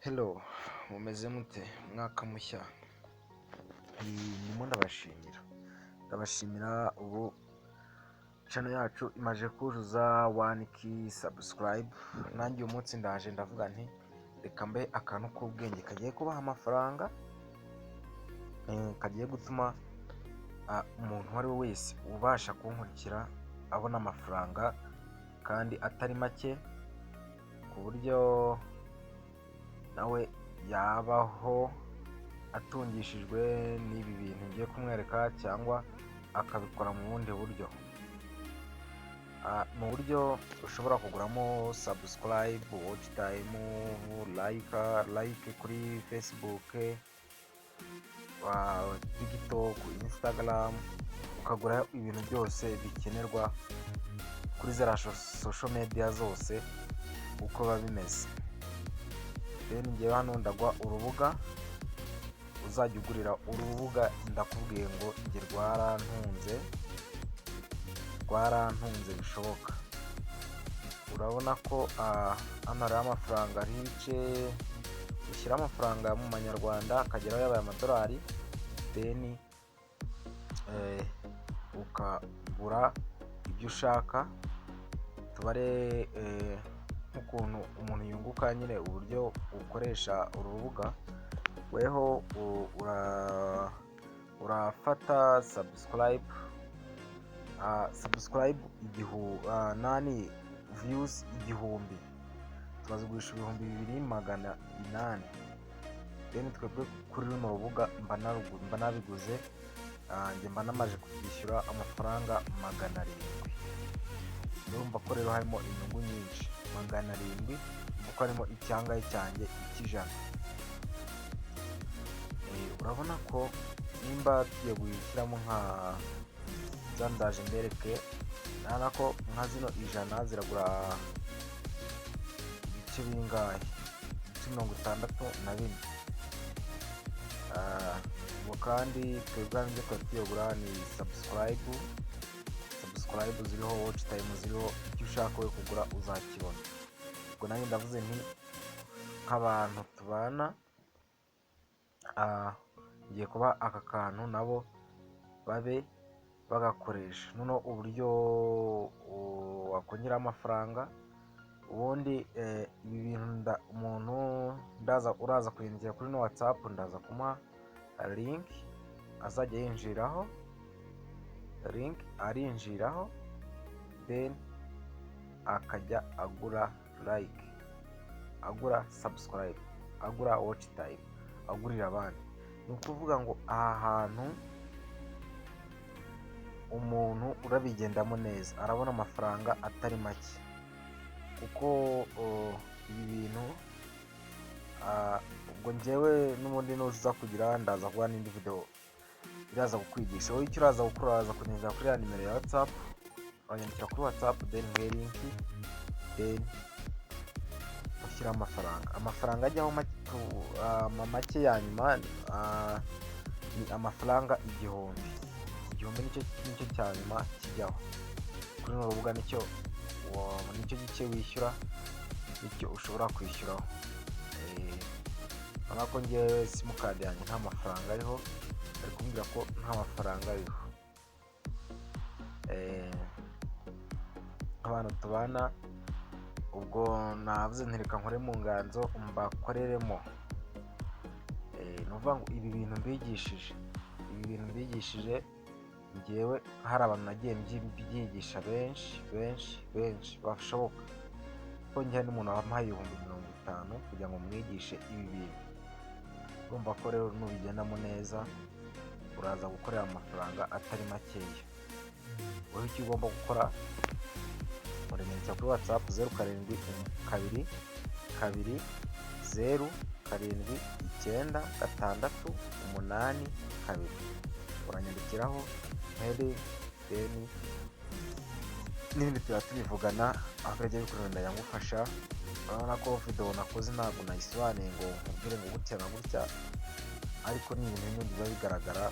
Hello, mumeze mute? Umwaka mushya. Ndimo ndabashimira ubu channel yacu imaje kuzuza 1k subscribe. Nanjye uyu munsi ndaje ndavuga nti reka mbe akantu k'ubwenge kagiye kubaha amafaranga, kagiye gutuma umuntu uwo ari we wese ubasha kunkurikira abona amafaranga kandi atari make, ku buryo nawe yabaho atungishijwe n'ibi bintu ngiye kumwereka, cyangwa akabikora mu bundi buryo. Mu buryo ushobora kuguramo subscribe, watch time, like kuri Facebook, TikTok, Instagram, ukagura ibintu byose bikenerwa kuri zera social media zose uko biba bimeze. Rero ngewe hano ndagwa urubuga uzajya ugurira. Urubuga ndakubwiye ngo njye rwarantunze bishoboka. Urabona ko hano hariho amafaranga rice, ushyira amafaranga mu manyarwanda akageraho yabaye amadolari, then ukagura ibyo ushaka. Tubare nk'ukuntu umuntu yunguka, nyine uburyo ukoresha urubuga. Weho urafata subscribe views 1000, tumaze kugurisha 2800. Then twebwe kuri runo rubuga mba nabiguze, njye mba namaje kubyishyura amafaranga 700. Urumva ko rero harimo inyungu nyinshi. 700 kuko harimo icyangahe cyanjye ikijana. Urabona ko nimba tugiye gushyiramo nka zandaje mbereke, urabona ko nka zino 100 ziragura ibice bingahe, ibice 64. Ubwo kandi twebwe nibyo twatuyogura ni subscribe ziriho, watch time ziriho, icyo ushaka we kugura uzakibona. Ubwo nanjye ndavuze nti nk'abantu tubana, ngiye kuba aka kantu nabo babe bagakoresha. Noneho uburyo wakongera amafaranga, ubundi ibi bintu umuntu uraza kuyinjira kuri no WhatsApp, ndaza kumuha link azajya yinjiraho, arinjiraho, then akajya agura like, agura subscribe, agura watch time, agurira abandi. Ni ukuvuga ngo aha hantu umuntu urabigendamo neza arabona amafaranga atari make, kuko ibi bintu ubwo njyewe n'ubundi nuza kugira ndaza kuba n'indi video iraza kukwigisha. Wowe icyo uraza gukora, uraza kunyuza kuri ya nimero ya WhatsApp, uranyandikira kuri WhatsApp, then link, then ushyira amafaranga ajyaho make ya nyuma ni amafaranga 1000. Nicyo cya nyuma kijyaho kuri uru rubuga, nicyo gice wishyura, nicyo ushobora kwishyuraho. urabona ko ngewe simukadi yanjye nta mafaranga ariho, bari kumbwira ko nta mafaranga ariho. Abantu tubana, ubwo navuze ntireka nkore mu nganzo mbakoreremo. Ni ukuvuga ngo ibi bintu mbigishije ngewe, hari abantu nagiye mbyigisha benshi bashoboka, ko njye n'umuntu wampaye 50,000 kugira ngo mwigishe ibi bintu. Urumva ko rero nubigendamo neza uraza gukorera amafaranga atari makeya. Wowe icyo ugomba gukora, uramenyesha kuri WhatsApp 0722079682, uranyandikiraho mpere, then n'ibindi tuba tubivugana, akajya bikurana yangufasha. Urabona ko video nakoze ntabwo nayisobanuye ngo nkubwire ngo gutya na gutya, ariko ni ibintu biba bigaragara.